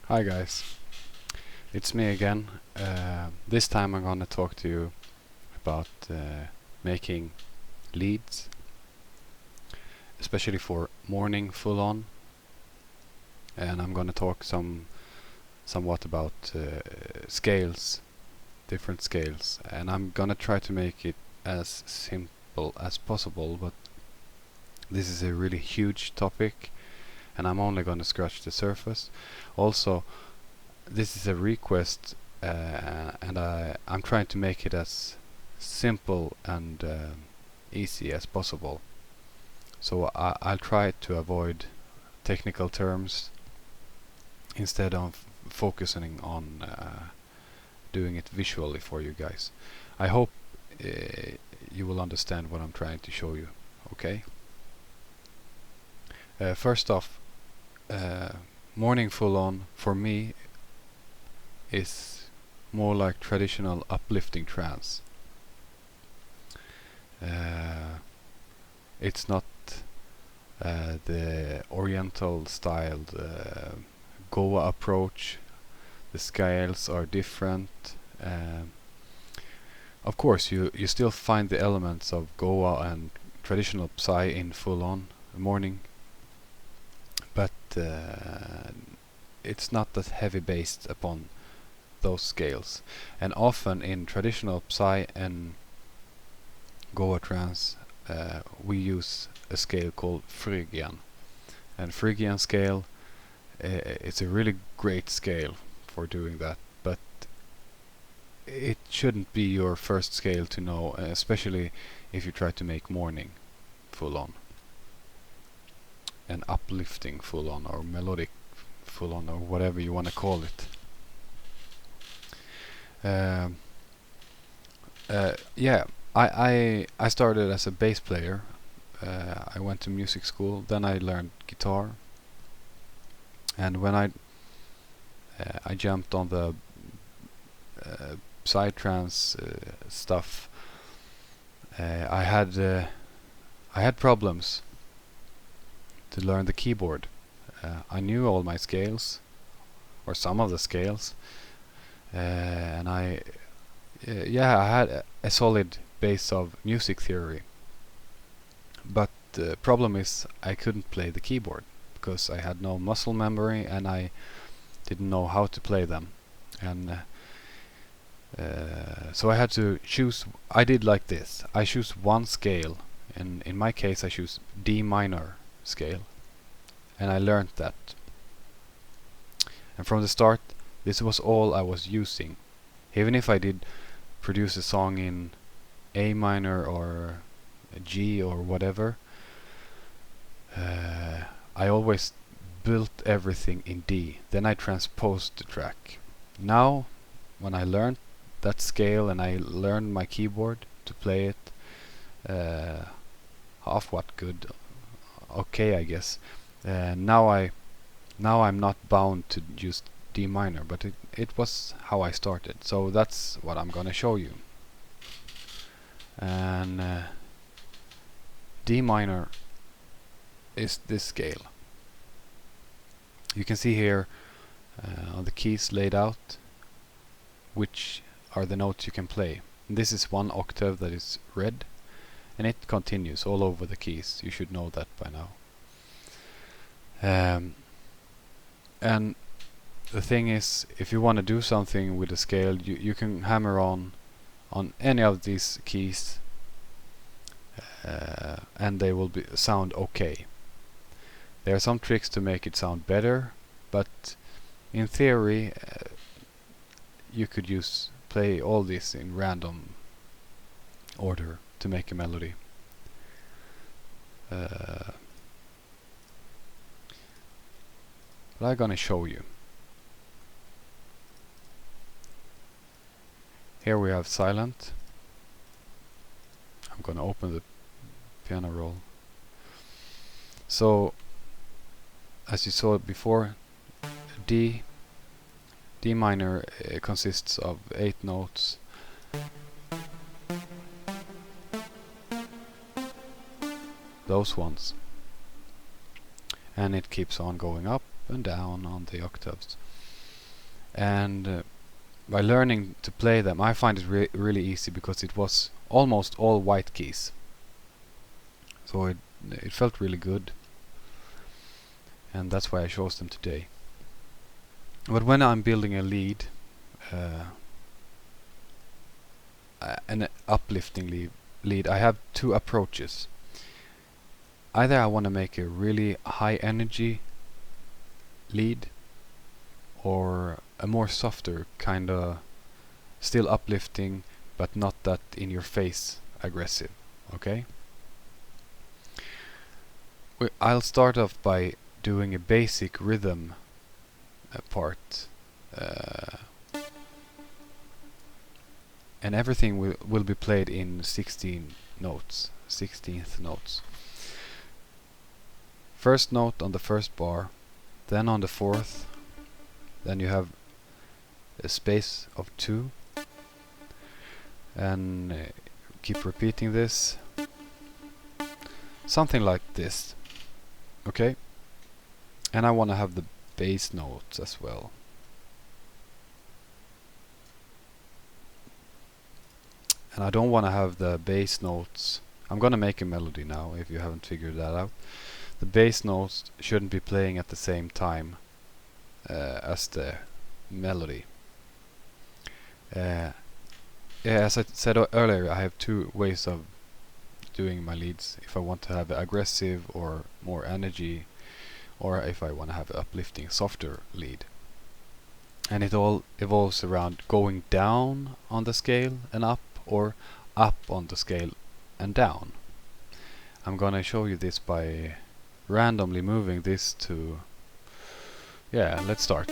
Hi guys, it's me again. This time I'm gonna talk to you about making leads, especially for morning full-on, and I'm gonna talk somewhat about scales, different scales, and I'm gonna try to make it as simple as possible, but this is a really huge topic and I'm only gonna scratch the surface. Also, this is a request and I'm trying to make it as simple and easy as possible. So I'll try to avoid technical terms instead of focusing on doing it visually for you guys. I hope you will understand what I'm trying to show you. Okay? First off, morning full-on for me is more like traditional uplifting trance. It's not the oriental styled Goa approach. The scales are different. Of course you still find the elements of Goa and traditional Psy in full-on morning, but it's not that heavy based upon those scales. And often in traditional Psy and Goa trance we use a scale called Phrygian. And Phrygian scale, it's a really great scale for doing that, but it shouldn't be your first scale to know, especially if you try to make morning full-on, and uplifting full-on, or melodic full-on, or whatever you want to call it. Yeah, I started as a bass player. I went to music school, then I learned guitar, and when I jumped on the Psytrance stuff, I had problems to learn the keyboard. I knew all my scales, or some of the scales, and I had a solid base of music theory, but the problem is I couldn't play the keyboard because I had no muscle memory and I didn't know how to play them. And so I had to choose. I did like this. I choose one scale, and in my case I choose D minor scale, and I learned that. And from the start this was all I was using. Even if I did produce a song in A minor or G or whatever, I always built everything in D. Then I transposed the track. Now, when I learned that scale and I learned my keyboard to play it, half what good, okay I guess. Now I'm not bound to use D minor, but it was how I started. So that's what I'm gonna show you. And D minor is this scale. You can see here on the keys laid out which are the notes you can play. And this is one octave that is red, and it continues all over the keys. You should know that by now. And the thing is, if you want to do something with a scale, you can hammer on any of these keys and they will sound okay. There are some tricks to make it sound better, but in theory you could play all this in random order to make a melody. But I'm gonna show you. Here we have silent. I'm gonna open the piano roll. So as you saw before, D minor consists of 8 notes. Those ones. And it keeps on going up and down on the octaves. And by learning to play them, I find it really easy because it was almost all white keys. So it felt really good, and that's why I chose them today. But when I'm building a lead, an uplifting lead, I have two approaches. Either I want to make a really high energy lead, or a more softer, kinda still uplifting, but not that in your face aggressive. Okay? I'll start off by doing a basic rhythm part, and everything will be played in 16th notes. First note on the first bar, then on the fourth, then you have a space of 2, and keep repeating this, something like this. Okay? And I want to have the bass notes as well. And I don't want to have the bass notes. I'm gonna make a melody now, if you haven't figured that out. The bass notes shouldn't be playing at the same time as the melody. As I said earlier, I have two ways of doing my leads. If I want to have aggressive or more energy, or if I want to have an uplifting, softer lead. And it all evolves around going down on the scale and up, or up on the scale and down. I'm gonna show you this by randomly moving this to... Yeah, let's start.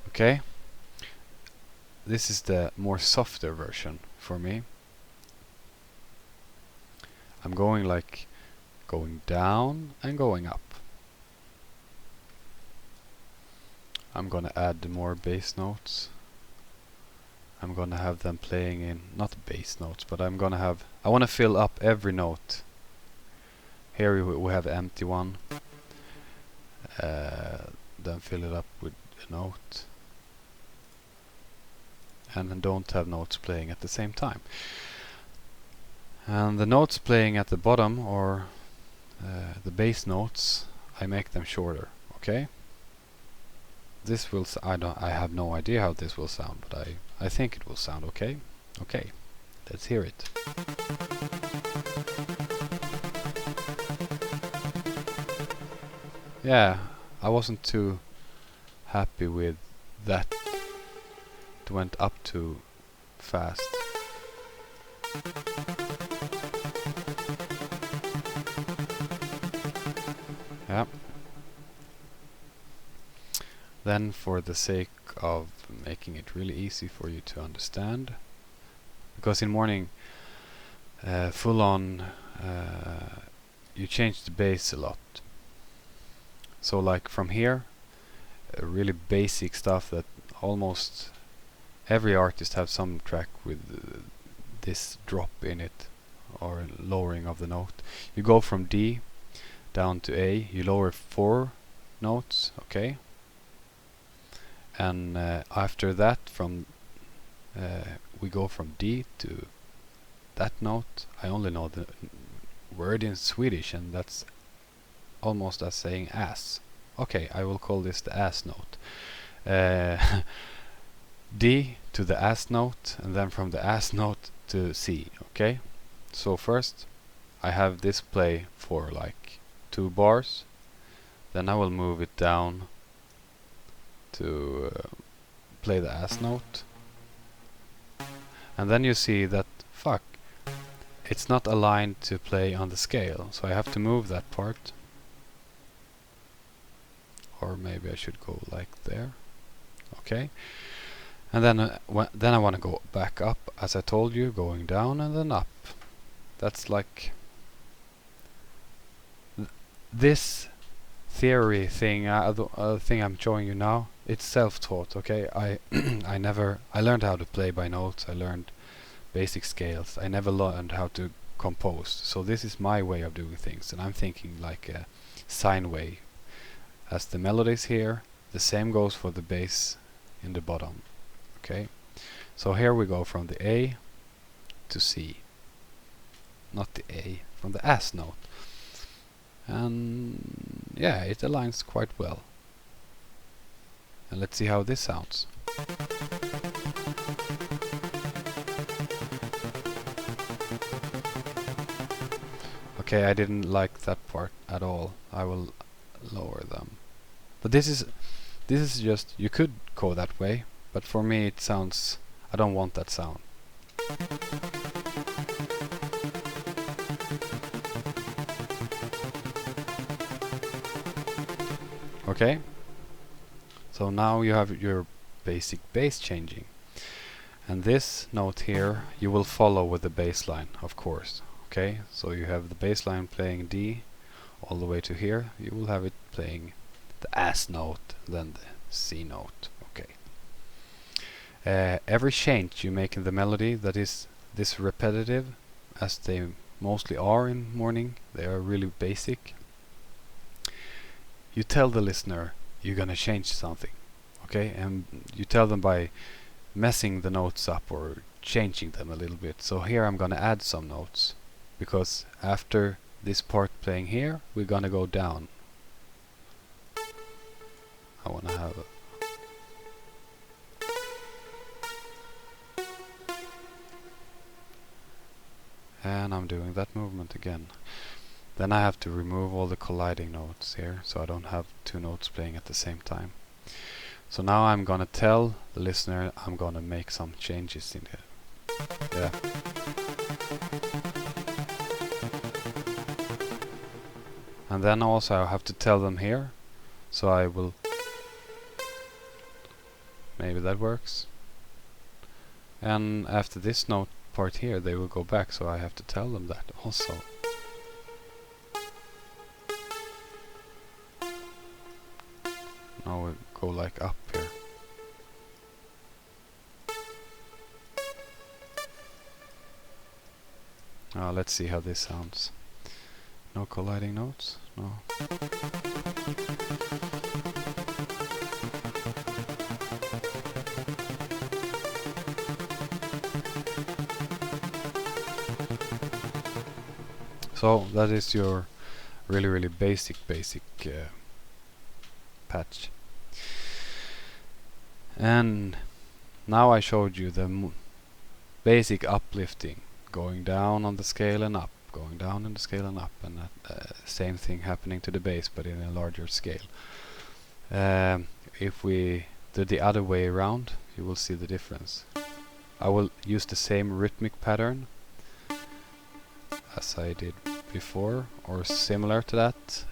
Okay, this is the more softer version for me. I'm going down and going up. I'm gonna add more bass notes. I'm gonna have them playing in, not bass notes, but I want to fill up every note. Here we have an empty one. Then fill it up with a note. And then don't have notes playing at the same time. And the notes playing at the bottom, or the bass notes, I make them shorter. Okay? This will I have no idea how this will sound, but I think it will sound okay. Okay, let's hear it. Yeah, I wasn't too happy with that. It went up too fast. Yeah. Then, for the sake of making it really easy for you to understand, because in morning full-on you change the bass a lot. So like from here, really basic stuff that almost every artist have some track with this drop in it, or lowering of the note. You go from D down to A, you lower 4 notes, okay? And after that, we go from D to that note. I only know the word in Swedish, and that's almost as saying ass. Okay, I will call this the ass note. D to the ass note, and then from the ass note to C. Okay, so first I have this play for like 2 bars, then I will move it down to play the ass note, and then you see that fuck, it's not aligned to play on the scale, so I have to move that part, or maybe I should go like there. Okay, and then then I want to go back up, as I told you, going down and then up. That's like this theory thing, the thing I'm showing you now, it's self-taught. Okay, I I learned how to play by notes. I learned basic scales. I never learned how to compose. So this is my way of doing things, and I'm thinking like a sine wave. As the melody is here, the same goes for the bass in the bottom. Okay, so here we go from the A to C, not the A, from the S note, and yeah, it aligns quite well. And let's see how this sounds. Okay, I didn't like that part at all. I will lower them. But this is just, you could go that way, but for me it sounds, I don't want that sound. Okay, so now you have your basic bass changing, and this note here you will follow with the bass line, of course. Okay, so you have the bass line playing D all the way to here. You will have it playing the S note, then the C note. Okay. Every change you make in the melody that is this repetitive, as they mostly are in morning, they are really basic. You tell the listener you're gonna change something, okay, and you tell them by messing the notes up or changing them a little bit. So here I'm gonna add some notes, because after this part playing here, we're gonna go down. I wanna have and I'm doing that movement again. Then I have to remove all the colliding notes here, so I don't have two notes playing at the same time. So now I'm gonna tell the listener I'm gonna make some changes in it. Yeah. And then also I have to tell them here, so I will, maybe that works. And after this note part here, they will go back, so I have to tell them that also. Now we go like up here. Now let's see how this sounds. No colliding notes? No. So that is your really basic patch. And now I showed you the basic uplifting, going down on the scale and up, going down on the scale and up, and same thing happening to the bass, but in a larger scale. If we do the other way around, you will see the difference. I will use the same rhythmic pattern as I did before, or similar to that.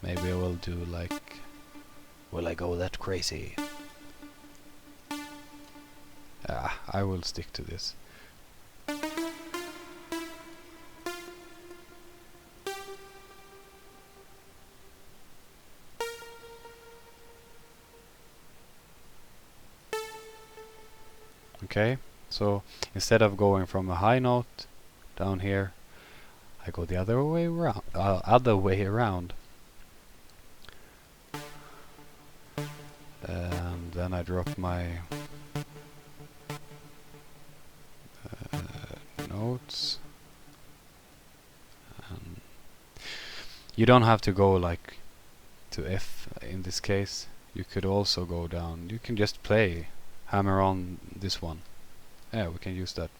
Maybe I will do like, will I go that crazy? I will stick to this. Okay, so instead of going from a high note down here, I go the other way around. And then I drop my notes. And you don't have to go like to F in this case. You could also go down. You can just play, hammer on this one. Yeah, we can use that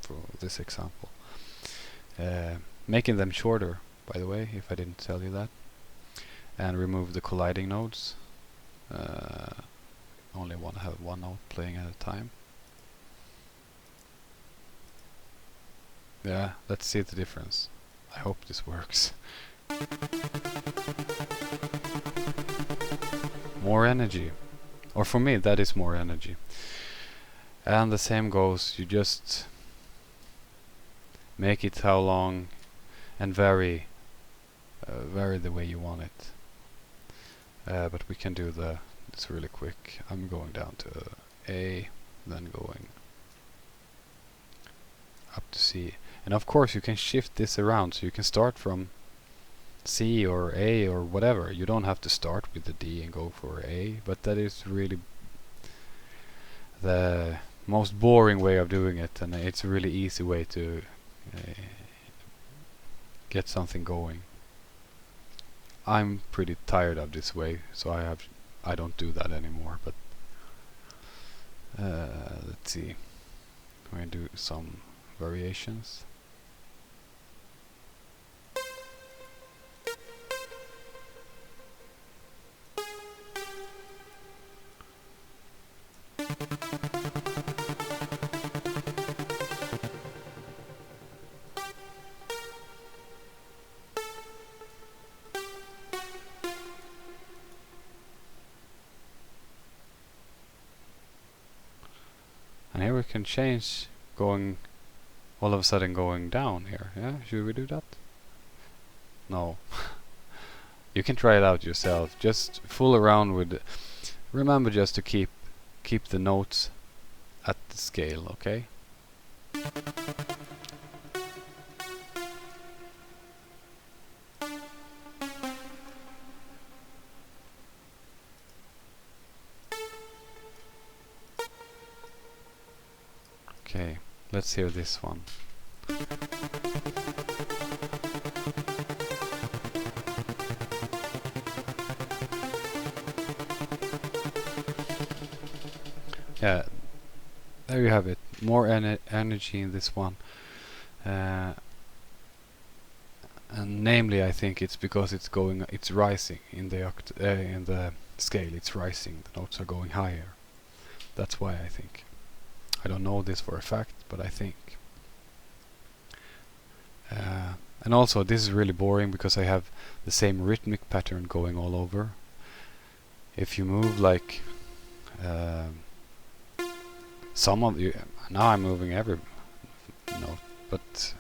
for this example. Making them shorter, by the way, if I didn't tell you that. And remove the colliding notes. Only want to have one note playing at a time. Yeah, let's see the difference. I hope this works. More energy. Or for me, that is more energy. And the same goes, you just make it how long and vary the way you want it. but we can do this really quick. I'm going down to A, then going up to C. And of course you can shift this around, so you can start from C or A or whatever. You don't have to start with the D and go for A, but that is really the most boring way of doing it, and it's a really easy way to get something going. I'm pretty tired of this way, so I don't do that anymore. But let's see, I'm going to do some variations. And here we can change going all of a sudden going down here. Yeah, should we do that? No. You can try it out yourself. Just fool around with. Remember just to keep the notes at the scale, okay? Okay, let's hear this one. Yeah, there you have it. More energy in this one, and namely, I think it's because it's rising in the scale. It's rising. The notes are going higher. That's why I think. I don't know this for a fact, but I think. And also, this is really boring because I have the same rhythmic pattern going all over. If you move like some of you, now I'm moving every note, but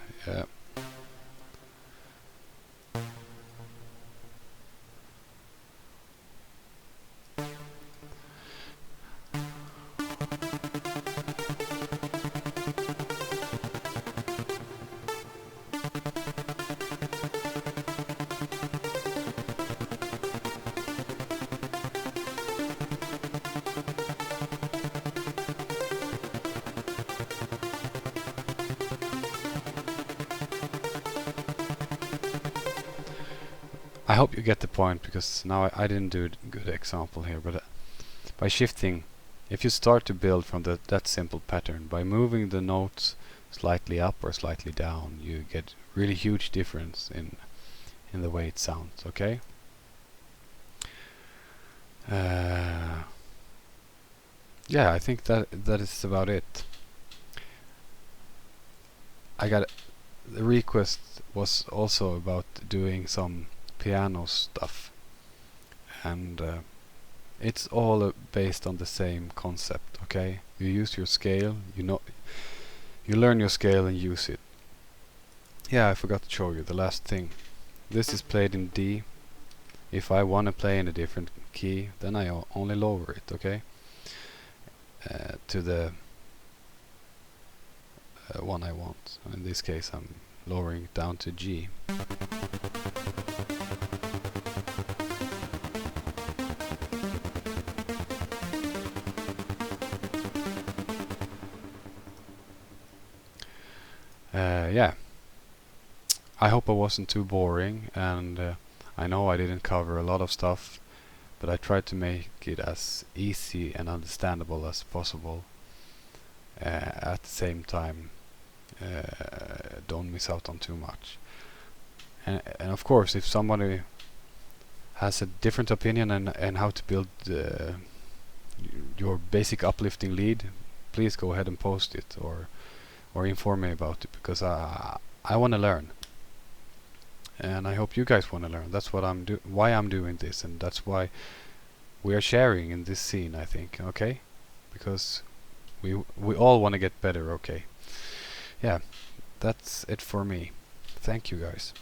I hope you get the point, because now I didn't do a good example here, but by shifting, if you start to build from that simple pattern, by moving the notes slightly up or slightly down, you get really huge difference in the way it sounds, okay? Yeah, I think that is about it. The request was also about doing some piano stuff, and it's all based on the same concept, okay? You use your scale, you learn your scale and use it. Yeah, I forgot to show you the last thing. This is played in D. If I want to play in a different key, then I only lower it, okay? To the one I want. In this case I'm lowering it down to G. Yeah, I hope I wasn't too boring, and I know I didn't cover a lot of stuff, but I tried to make it as easy and understandable as possible. At the same time, don't miss out on too much. And of course, if somebody has a different opinion and how to build your basic uplifting lead, please go ahead and post it, or inform me about it, because I want to learn, and I hope you guys want to learn. That's what why I'm doing this, and that's why we are sharing in this scene, I think, okay? Because we all want to get better, okay? Yeah, that's it for me. Thank you guys.